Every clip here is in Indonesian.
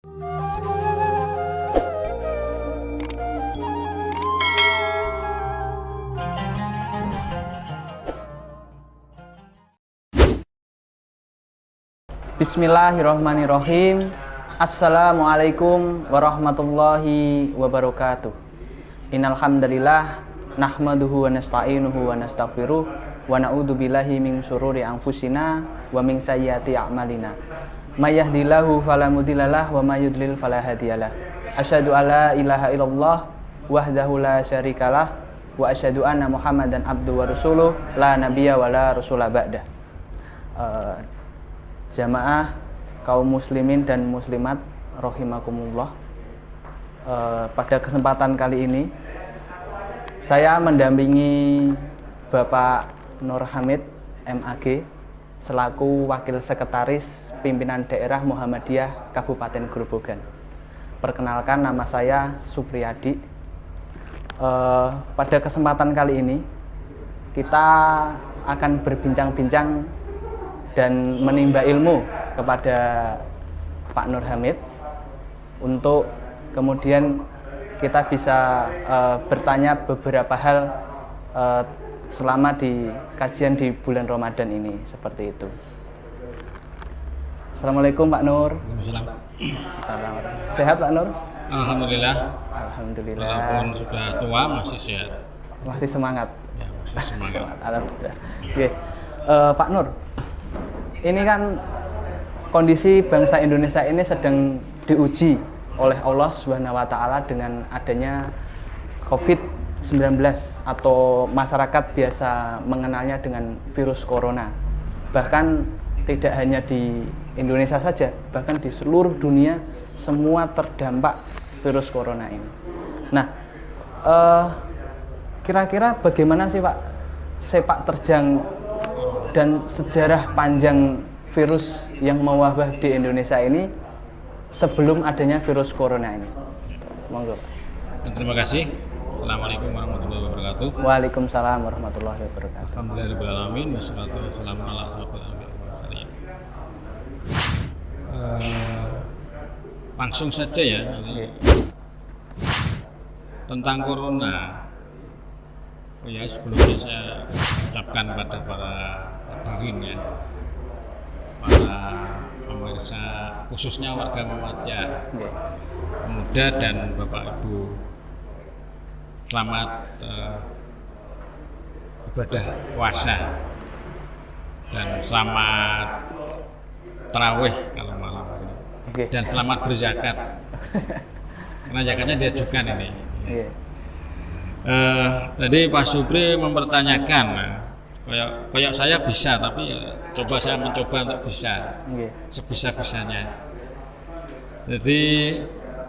Bismillahirrahmanirrahim. Assalamualaikum warahmatullahi wabarakatuh. Innal hamdalillah nahmaduhu wa nasta'inuhu wa nastaghfiruh wa na'udzu billahi min syururi anfusina wa min sayyiati a'malina. May yahdihillahu fala mudhillalah wa may yudlil fala hadiyalah. Asyhadu alla ilaha illallah wahdahu la syarikalah wa asyhadu anna Muhammadan abduhu wa rasuluh la nabiyya wa la rasula ba'da. Jamaah kaum muslimin dan muslimat rahimakumullah, pada kesempatan kali ini saya mendampingi Bapak Nur Hamid MAG selaku Wakil Sekretaris Pimpinan Daerah Muhammadiyah Kabupaten Grobogan. Perkenalkan, nama saya Supriyadi. Pada kesempatan kali ini kita akan berbincang-bincang dan menimba ilmu kepada Pak Nur Hamid untuk kemudian kita bisa bertanya beberapa hal selama di kajian di bulan Ramadan ini, seperti itu. Assalamualaikum Pak Nur. Assalamualaikum. Sehat Pak Nur? Alhamdulillah. Alhamdulillah. Walaupun sudah tua masih sehat. Masih semangat. Ya, masih semangat. Alhamdulillah. Oke. Pak Nur, ini kan kondisi bangsa Indonesia ini sedang diuji oleh Allah Subhanahu wa taala dengan adanya COVID-19 atau masyarakat biasa mengenalnya dengan virus corona. Bahkan tidak hanya di Indonesia saja, bahkan di seluruh dunia semua terdampak virus corona ini. Nah, kira-kira bagaimana sih Pak sepak terjang dan sejarah panjang virus yang mewabah di Indonesia ini sebelum adanya virus corona ini? Monggo. Terima kasih. Assalamualaikum warahmatullahi wabarakatuh. Waalaikumsalam warahmatullahi wabarakatuh. Alhamdulillahirabbil alamin wassalatu wassalamu ala asyrofil anbiya'i wal mursalin. Langsung saja ya. Tentang corona. Oh ya, sebelumnya saya ucapkan pada para hadirin ya, para pemirsa khususnya warga Muhammadiyah, pemuda dan Bapak Ibu, selamat ibadah puasa dan selamat tarawih kalau malam ini, dan selamat berzakat karena zakatnya diajukan ini. Tadi Pak Supri mempertanyakan, kayak saya bisa, tapi ya, saya mencoba untuk bisa, sebisa-bisanya. Jadi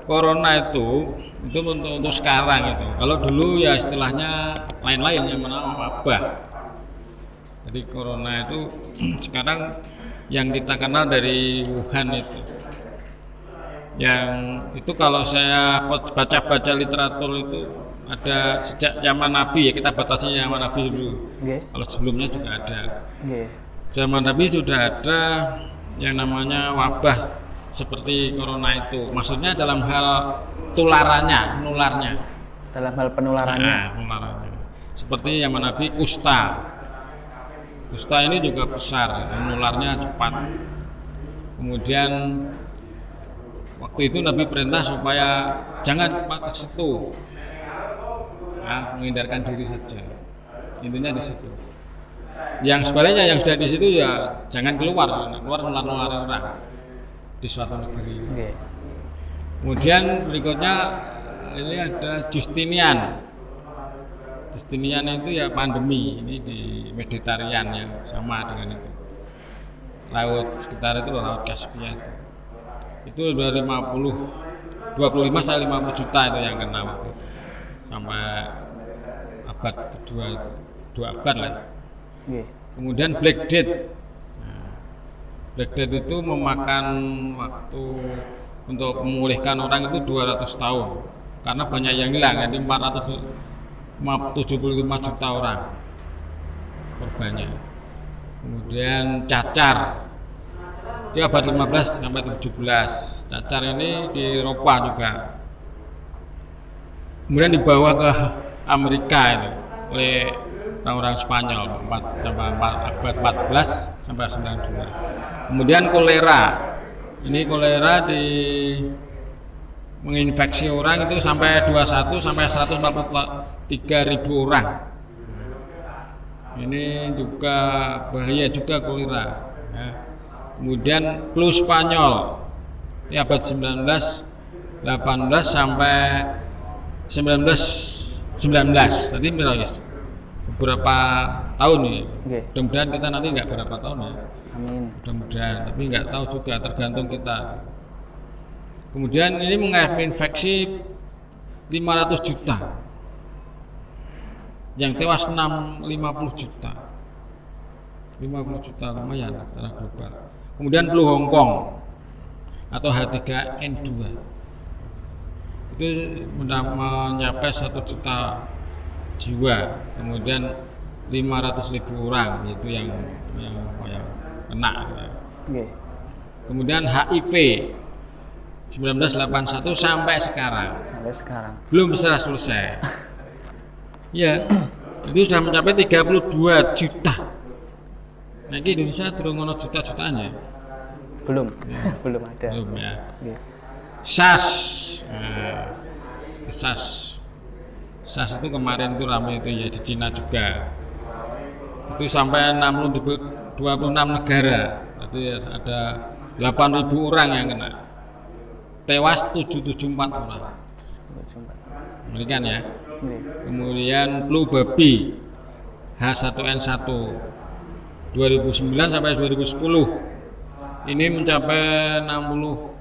corona itu untuk sekarang itu. Kalau dulu ya istilahnya lain-lain, yang mana wabah. Jadi corona itu sekarang yang kita kenal dari Wuhan itu. Yang itu kalau saya baca-baca literatur itu ada sejak zaman Nabi ya, kita batasi zaman Nabi dulu. Kalau sebelumnya juga ada. Zaman Nabi sudah ada yang namanya wabah seperti corona itu. Maksudnya dalam hal nularnya. Dalam hal penularannya. Penularannya. Seperti zaman Nabi kusta. Kusta ini juga besar, menularnya cepat. Kemudian waktu itu Nabi perintah supaya jangan cepat ke situ. Menghindarkan diri saja, intinya di situ. Yang sebaliknya yang sudah di situ ya jangan keluar nular orang di suatu negeri. Kemudian berikutnya ini ada Justinian itu ya pandemi ini di Mediterranean yang sama dengan itu, laut sekitar itu laut Kaspia itu udah 25 sampai 50 juta itu yang kena waktu itu. Sampai abad kedua, 2 abad lah. Kemudian Black Death. Black Death itu memakan waktu untuk memulihkan orang itu 200 tahun karena banyak yang hilang, jadi 475 juta orang korbannya. Kemudian cacar Di abad 15 sampai 17. Cacar ini di Eropa juga. Kemudian dibawa ke Amerika itu oleh orang-orang Spanyol abad 14 sampai 92. Kemudian kolera. Ini kolera menginfeksi orang itu sampai 21 sampai 143.000 orang. Ini juga bahaya juga kolera. Ya. Kemudian flu Spanyol di abad 18 sampai 19. Tadi beberapa tahun nih. Okay. Mudah-mudahan kita nanti nggak berapa tahun ya. Amin. Mudah-mudahan, tapi nggak tahu juga, tergantung kita. Kemudian ini menginfeksi 500 juta, yang tewas 50 juta. 50 juta lumayan secara global. Kemudian flu Hong Kong atau H3N2 itu mencapai 1 juta jiwa. Kemudian 500.000 orang itu yang kena. Okay. Kemudian HIV 1981 sampai sekarang belum bisa selesai. Ya, itu sudah mencapai 32 juta. Nah, ini Indonesia turun ngono juta-jutaan ya? Belum, Ya. belum ada. Belum ya. Okay. SARS, SARS itu kemarin itu ramai itu ya di Cina juga. Itu sampai 26 negara. Berarti ada 8.000 orang yang kena. Tewas 774 orang. Demikian ya. Okay. Kemudian flu babi H1N1 2009 sampai 2010 ini mencapai 60,8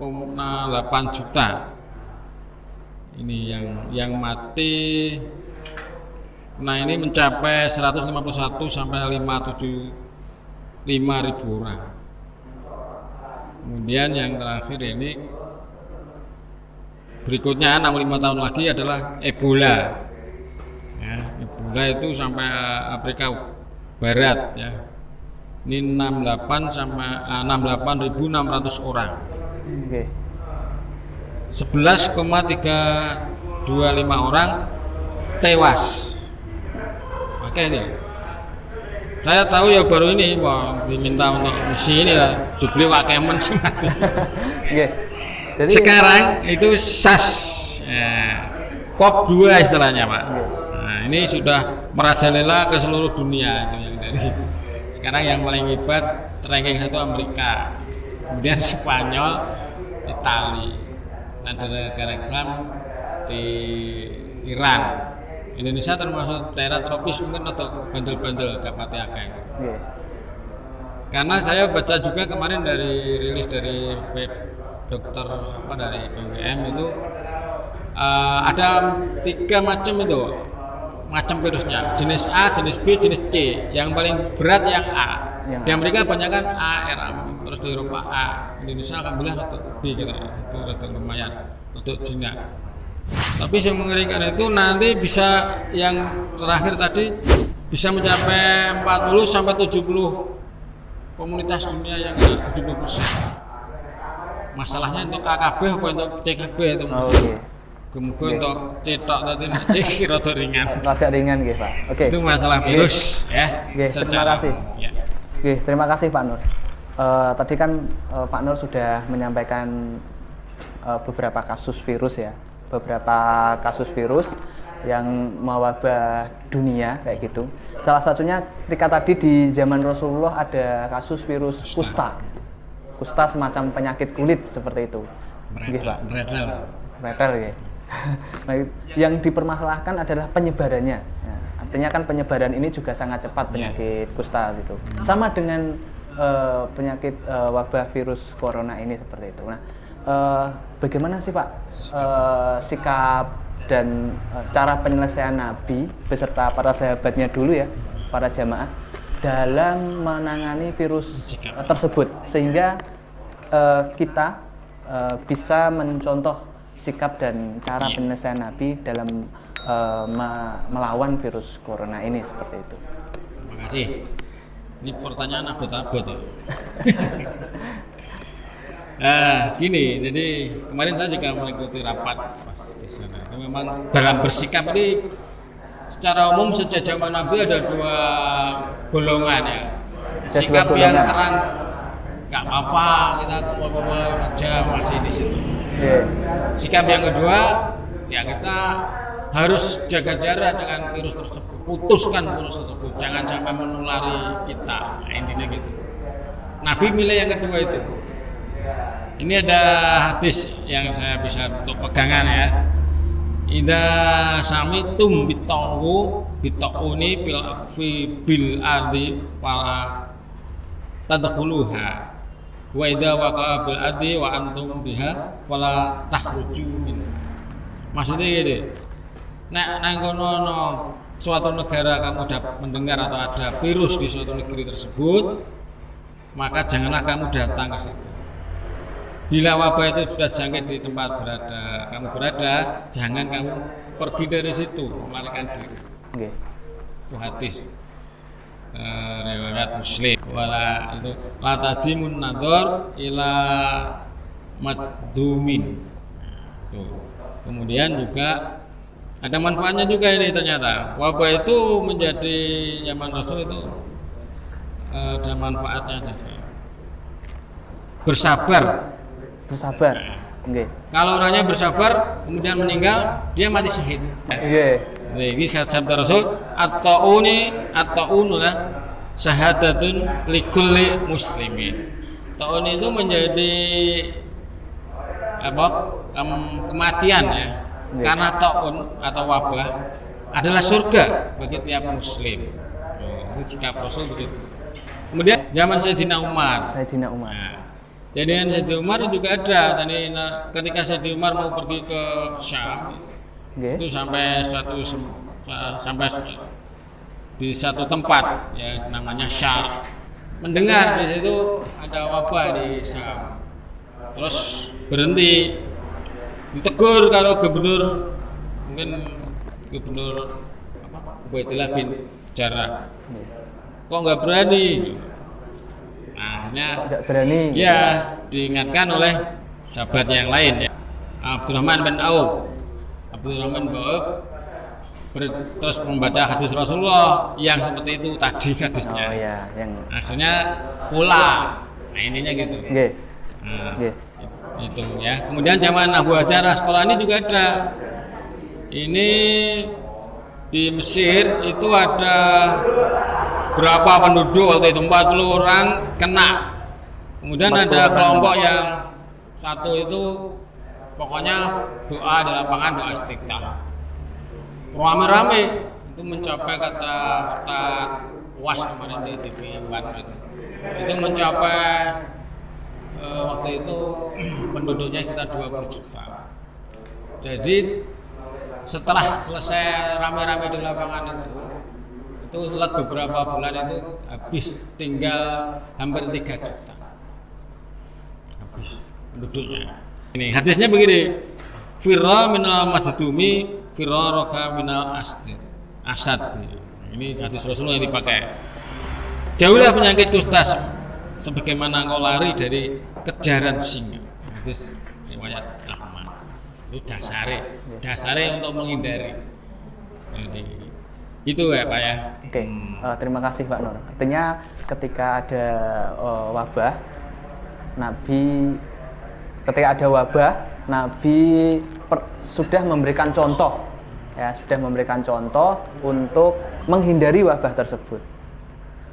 juta. Ini yang mati. Nah, ini mencapai 151 sampai 5.000 orang. Kemudian yang terakhir ini berikutnya 65 tahun lagi adalah Ebola. Ya, Ebola itu sampai Afrika Barat ya. Ini 68.600 orang. Okay. 11,325 orang tewas. Oke nih. Saya tahu ya baru ini diminta untuk misi ini lah, Jubli Wakemen sih mati. Okay. Jadi Sekarang itu SARS, CoV-2 istilahnya Pak. Nah, ini sudah merajalela ke seluruh dunia itu yang dari. Sekarang yang paling hebat ranking 1 Amerika, kemudian Spanyol, Italia, negara Islam di Iran. Indonesia termasuk daerah tropis mungkin atau bandel-bandel gak pati akeh. Okay. Karena saya baca juga kemarin dari rilis dari web dokter dari BWM itu ada 3 macam virusnya, jenis A, jenis B, jenis C. Yang paling berat yang A. Di Amerika banyak kan A, R, terus di Eropa A. Indonesia alhamdulillah untuk B gitu. Itu rada lumayan untuk Cina. Tapi yang mengerikan itu nanti bisa yang terakhir tadi bisa mencapai 40 sampai 70 komunitas dunia yang 70%. Masalahnya untuk AKB apa untuk CKB itu. Okay. Kemudian untuk cetok tadi cek rada ringan. Rada ringan nggih, Pak. Oke. Itu masalah virus ya. Oke, terima kasih. Ya. Oke, terima kasih Pak Nur. Tadi kan Pak Nur sudah menyampaikan beberapa kasus virus ya. Beberapa kasus virus yang mewabah dunia kayak gitu. Salah satunya ketika tadi di zaman Rasulullah ada kasus virus kusta. Kusta semacam penyakit kulit seperti itu. Nggih, Pak. Metel ya. Nah, yang dipermasalahkan adalah penyebarannya. Ya, artinya kan penyebaran ini juga sangat cepat penyakit kusta gitu. Sama dengan penyakit wabah virus corona ini seperti itu. Nah, bagaimana sih Pak sikap dan cara penyelesaian Nabi beserta para sahabatnya dulu ya, para jamaah dalam menangani virus tersebut sehingga kita bisa mencontoh sikap dan cara penyelesaian Nabi dalam melawan virus corona ini seperti itu. Terima kasih. Ini pertanyaan abot-abot. Nah, gini, jadi kemarin saya juga mengikuti rapat pas di sana. Itu memang dalam bersikap ini secara umum sejak zaman Nabi ada dua golongan ya. Ada Sikap dua yang golongan. terang, nggak apa-apa, kita kumpul-kumpul aja masih di situ. Nggih. Sikap yang kedua, ya kita harus jaga jarak dengan virus tersebut, putuskan virus tersebut, jangan sampai menulari kita. Nah, intinya gitu. Nabi milih yang kedua itu. Ini ada hadis yang saya bisa untuk pegangan ya. Idza samitum bitaquni bil ardi fala tadkhuluha wa idza waqa'a bil ardi wa antum biha fala takhruju minha. Maksudnya gini. Nang kono suatu negara kamu dapat mendengar atau ada virus di suatu negeri tersebut, maka janganlah kamu datang ke situ. Bila wabah itu sudah jangkit di tempat kamu berada, jangan kamu pergi dari situ, melarikan diri. Nggih. Itu hadis riwayat Muslim. Wala itu la tadimun nador ila maddumin. Tuh. Kemudian juga ada manfaatnya juga ini ternyata. Wabah itu menjadi zaman Rasul itu ada manfaatnya. Bersabar. Bersabar. Nggih. Kalau orangnya bersabar kemudian meninggal, dia mati syahid. Nggih. Nah, ini sabda Rasul, at-ta'unu lah syahadatun likulli muslimin. Ta'un itu menjadi kematian ya. Karena ta'un atau wabah adalah surga bagi tiap muslim. Ini sikap Rasul begitu. Kemudian zaman Sayyidina Umar. Nah, jadi Sayyidina Umar juga ada. Tadi ketika Sayyidina Umar mau pergi ke Syam, itu sampai di satu tempat ya namanya Syam. Mendengar di situ ada wabah di Syam. Terus berhenti, ditegur kalau gubernur Ubaidillah bin Jarrah. Kok nggak berani? Nggak berani. Ya, diingatkan oleh sahabat yang lain ya. Abdurrahman bin Auf. Terus membaca hadis Rasulullah yang seperti itu tadi hadisnya. Oh ya, yang akhirnya pulang. Nah, ininya gitu. Nggih. Nah, Nggih. itu ya. Kemudian zaman Abu Hajar sekolah ini juga ada. Ini di Mesir itu ada berapa penduduk waktu itu 40 orang kena. Kemudian ada kelompok yang satu itu pokoknya doa di lapangan, doa istiqlal. Rame-rame itu mencapai kata Ustaz Was kemarin di TV itu mencapai waktu itu penduduknya sekitar 20 juta. Jadi setelah selesai rame-rame di lapangan itu beberapa bulan itu habis tinggal hampir 3 juta habis penduduknya. Ini hadisnya begini, firra minal majdumi firra roka minal asad. Ini hadis Rasulullah yang dipakai. Jauhlah penyakit kusta sebagaimana engkau lari dari kejaran singa. Hadis riwayat Ahmad. Itu dasare untuk menghindari. Jadi itu ya Pak ya. Oke. Terima kasih Pak Nur. Artinya ketika ada wabah, Nabi sudah memberikan contoh, ya sudah memberikan contoh untuk menghindari wabah tersebut.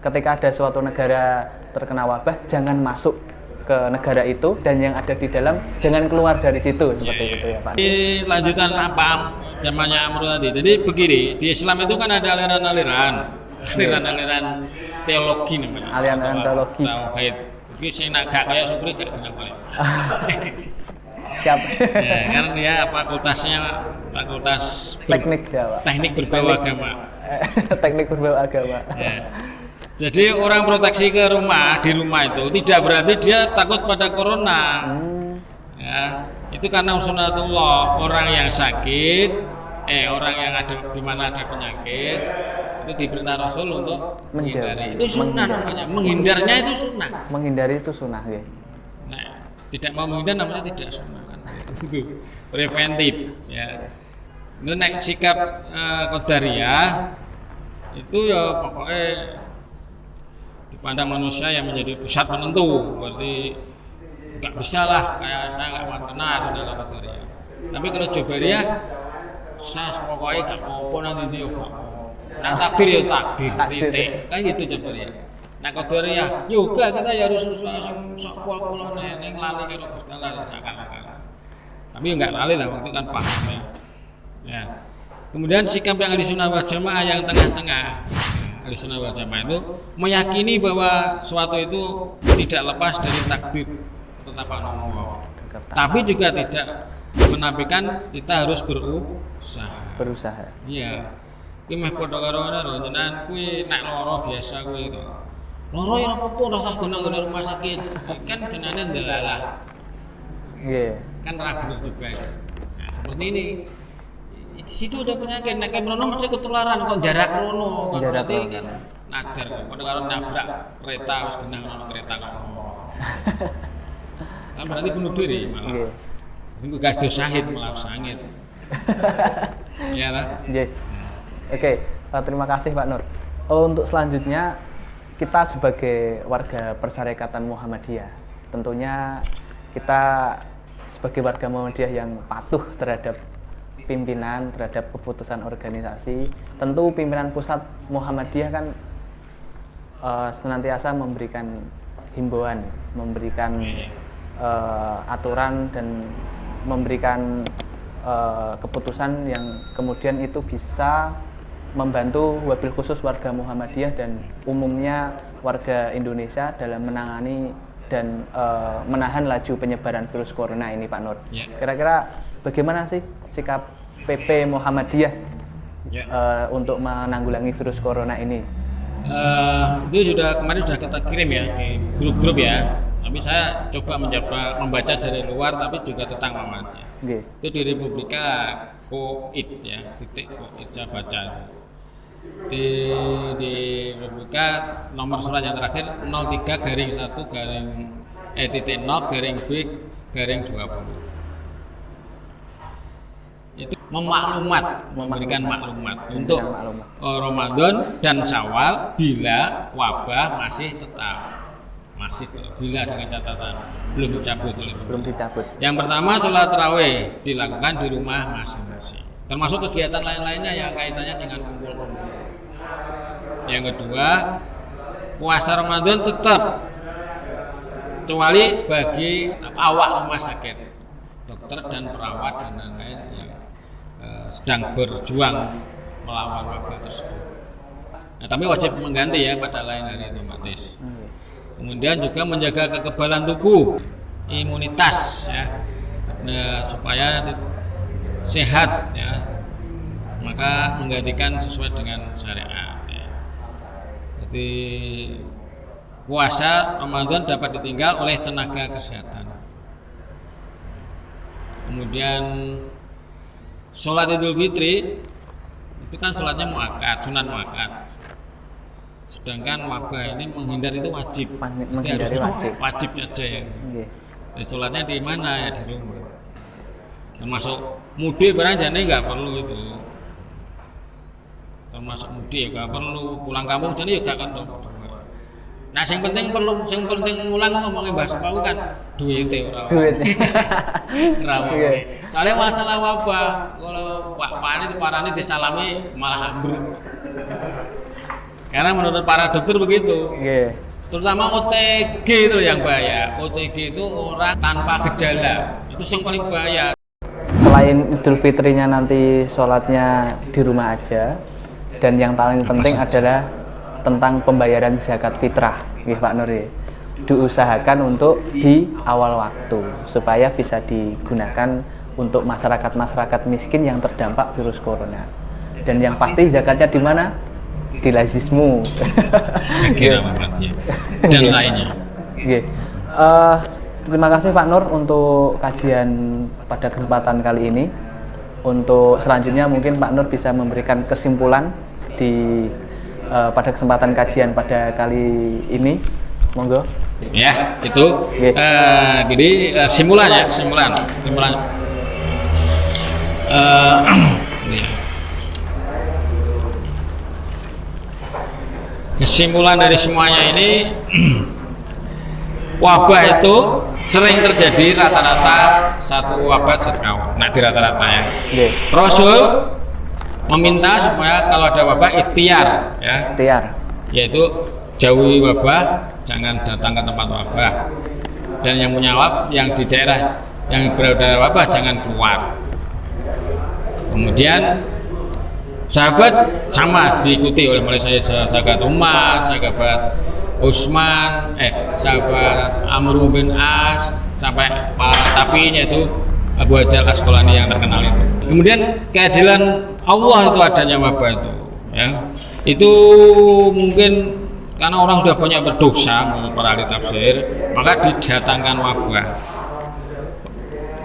Ketika ada suatu negara terkena wabah, jangan masuk ke negara itu, dan yang ada di dalam jangan keluar dari situ, seperti itu ya Pak. Ini lanjutan apa zamannya Amr tadi. Jadi begini, di Islam itu kan ada aliran-aliran teologi namanya. Aliran teologi. Tauhid. Iki sing nak gak kaya Supri gak kenal kaya. Siap. Ya, kan ya fakultas teknik berbau agama. Teknik berbau agama. Ya. Jadi orang proteksi di rumah itu tidak berarti dia takut pada corona. Ya, itu karena sunnatullah, orang yang sakit, orang yang ada di mana ada penyakit itu diperintah Rasul untuk menghindari. Itu sunnah namanya. Menghindarnya itu sunnah. Menghindari itu sunnah, ya. Nah, Tidak mau menghindar namanya tidak sunnah kan. Itu preventif ya. Itu nek sikap qadariyah itu ya pokoknya dipandang manusia yang menjadi pusat penentu, berarti nggak bisa lah kayak saya nggak mau kena itu dalam qadariyah. Tapi kalau jabariyah saya pokoknya gak apa-apa nanti dia gak apa-apa. Nah takdir ya takdir, titik kan gitu jabariyah. Nah qadariyah juga kita ya harus sok kual-kual neng lali kalau Gusti Allah seakan-akan. Tapi enggak lali lah waktu kan paham ya. Ya. Kemudian sikap yang Ahlussunnah wal Jamaah yang tengah-tengah. Ahlussunnah wal Jamaah itu meyakini bahwa suatu itu tidak lepas dari takdir ketetapan Allah. Tapi juga tidak menafikan kita harus berusaha. Iya. Ki meh padha karo ngono jenengan kuwi nek lara biasa kuwi to. Lara ya apa-apa rasa guna-guna rumah sakit. Kan jenenge ndelalah. Nggih. Kan ragu juga. Nah, seperti ini. Di situ ada penyakit, nek mrono mesti ketularan kok jarak rono. Berarti kan najar padha karo nabrak kereta wis genah ono kereta kok. Kan berarti bunuh diri malah. Nggih. Niku gas syahid malah sangit. Iya lah. Nggih. Oke, terima kasih Pak Nur. Untuk selanjutnya kita sebagai warga Persyarikatan Muhammadiyah, tentunya kita sebagai warga Muhammadiyah yang patuh terhadap pimpinan, terhadap keputusan organisasi, tentu pimpinan pusat Muhammadiyah kan senantiasa memberikan himbauan, memberikan aturan dan memberikan keputusan yang kemudian itu bisa membantu wabil khusus warga Muhammadiyah dan umumnya warga Indonesia dalam menangani dan menahan laju penyebaran virus corona ini Pak Nur. Yeah. Kira-kira bagaimana sih sikap PP Muhammadiyah untuk menanggulangi virus corona ini? Itu kemarin sudah kita kirim ya di grup-grup ya. Tapi saya coba membaca dari luar tapi juga tentang Muhammadiyah. Okay. Itu di Republika Koit ya, titik Koit saya baca. Di Republika nomor surat yang terakhir 03-1-0-B-20. Itu memberikan maklumat untuk Ramadan dan Syawal bila wabah masih bila dengan catatan belum dicabut. Yang pertama sholat tarawih dilakukan di rumah masing-masing, termasuk kegiatan lain-lainnya yang kaitannya dengan kumpul-kumpul. Yang kedua, puasa Ramadan tetap kecuali bagi awak rumah sakit, dokter dan perawat dan lain-lain yang sedang berjuang melawan wabah tersebut. Nah, tapi wajib mengganti ya pada lain hari otomatis. Kemudian juga menjaga kekebalan tubuh, imunitas ya, supaya sehat ya. Maka menggantikan sesuai dengan syariat. Ya. Jadi puasa Ramadan dapat ditinggal oleh tenaga kesehatan. Kemudian sholat Idul Fitri itu kan sholatnya muakkad, sunat muakkad. Sedangkan wabah ini menghindar itu wajib. Menghindari wajib saja ya. Jadi sholatnya di mana ya, di rumah. Termasuk mudik barang jane nggak perlu itu. Termasuk mudik ya nggak perlu, pulang kampung jane ya nggak perlu. Nah, yang penting mulang ngomongin bahasa Paku kan duit. Soalnya masalah wabah, kalau Pak Parani disalami malah ambruk. Karena menurut para dokter begitu. Yeah. Terutama OTG itu yang bahaya. OTG itu orang tanpa gejala. Itu yang paling bahaya. Selain Idul Fitrinya nanti sholatnya di rumah aja, dan yang paling penting adalah tentang pembayaran zakat fitrah, Pak Nur. Diusahakan untuk di awal waktu supaya bisa digunakan untuk masyarakat miskin yang terdampak virus corona. Dan yang pasti zakatnya di mana? Di lazismu. Dan lainnya. Terima kasih Pak Nur untuk kajian pada kesempatan kali ini. Untuk selanjutnya mungkin Pak Nur bisa memberikan kesimpulan pada kesempatan kajian pada kali ini Monggo. Ya, itu. Oke. Jadi simulan ya, simulan. Ini ya. Kesimpulan dari semuanya ini, wabah itu sering terjadi rata-rata satu wabah setahun. Nah, di rata-ratanya. Oke. Rasul meminta supaya kalau ada wabah ikhtiar, ya, Ikhtiar. yaitu jauhi wabah, jangan datang ke tempat wabah. Dan yang punya yang di daerah yang berada wabah jangan keluar. Kemudian sahabat sama diikuti oleh mulai sahabat Umar, sahabat Utsman, sahabat Amr bin As, sampai para tabi'in yaitu Abu Hajar Asqalani yang terkenal itu. Kemudian keadilan Allah itu adanya wabah itu, ya. Itu mungkin karena orang sudah banyak berdosa menurut para ahli tafsir, maka didatangkan wabah.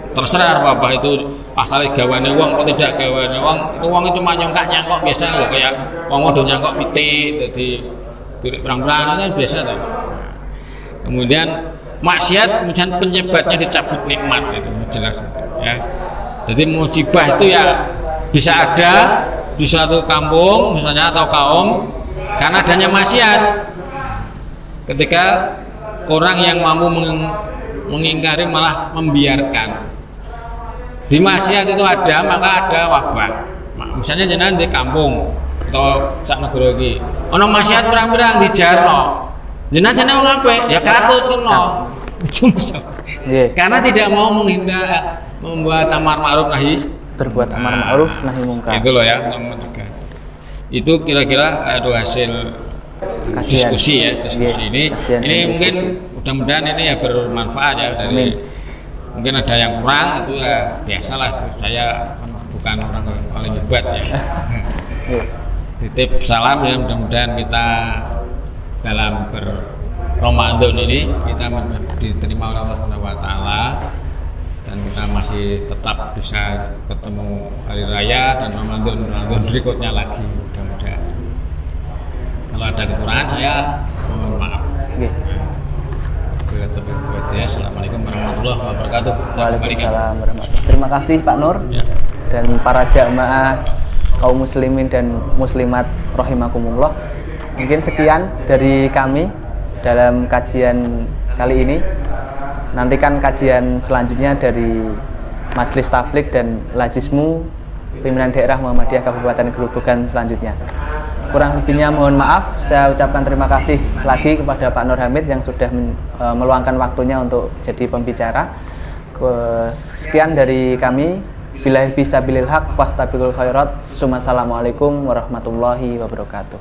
Terserah wabah itu asal gawane wong atau tidak gawane wong, itu wong itu cuma nyangkok biasa loh, kayak wong udah nyangkok pitik, jadi perang-perang itu biasa tuh. Kemudian maksiat, kemudian penyebabnya dicabut nikmat, itu jelas, ya. Jadi musibah itu ya bisa ada di suatu kampung misalnya atau kaum karena adanya maksiat. Ketika orang yang mampu mengingkari malah membiarkan. Di maksiat itu ada, maka ada wabah. Misalnya jenengan di kampung atau sak negara iki, ana maksiat pirang-pirang dijarno. Jenengan wong apik, ya katut kena. Itu masalah. Karena tidak mau membuat amar ma'ruf nahi, Berbuat amar ma'ruf nahi mungkar. itu loh ya, mencegah. Itu kira-kira itu hasil diskusi ya, diskusi ini. Ini mungkin mudah-mudahan ini ya bermanfaat ya dari. Amin. Mungkin ada yang kurang, itu ya biasalah, saya bukan orang yang paling hebat ya. Titip salam ya, mudah-mudahan kita dalam Ramadan ini kita diterima oleh Allah Subhanahu wa taala dan kita masih tetap bisa ketemu hari raya dan Ramadan berikutnya lagi, mudah-mudahan. Kalau ada kekurangan saya mohon maaf. Assalamualaikum warahmatullahi wabarakatuh. Waalaikumsalam warahmatullahi. Terima kasih Pak Nur ya. Dan para jamaah kaum muslimin dan muslimat rahimakumullah. Mungkin sekian dari kami dalam kajian kali ini. Nantikan kajian selanjutnya dari Majelis Tabligh dan Lajismu Pimpinan Daerah Muhammadiyah Kabupaten Grobogan selanjutnya. Kurang lebihnya mohon maaf. Saya ucapkan terima kasih lagi kepada Pak Nur Hamid yang sudah meluangkan waktunya untuk jadi pembicara. Sekian dari kami. Billahi fisabilil haq wastabiqul khairat. Assalamualaikum warahmatullahi wabarakatuh.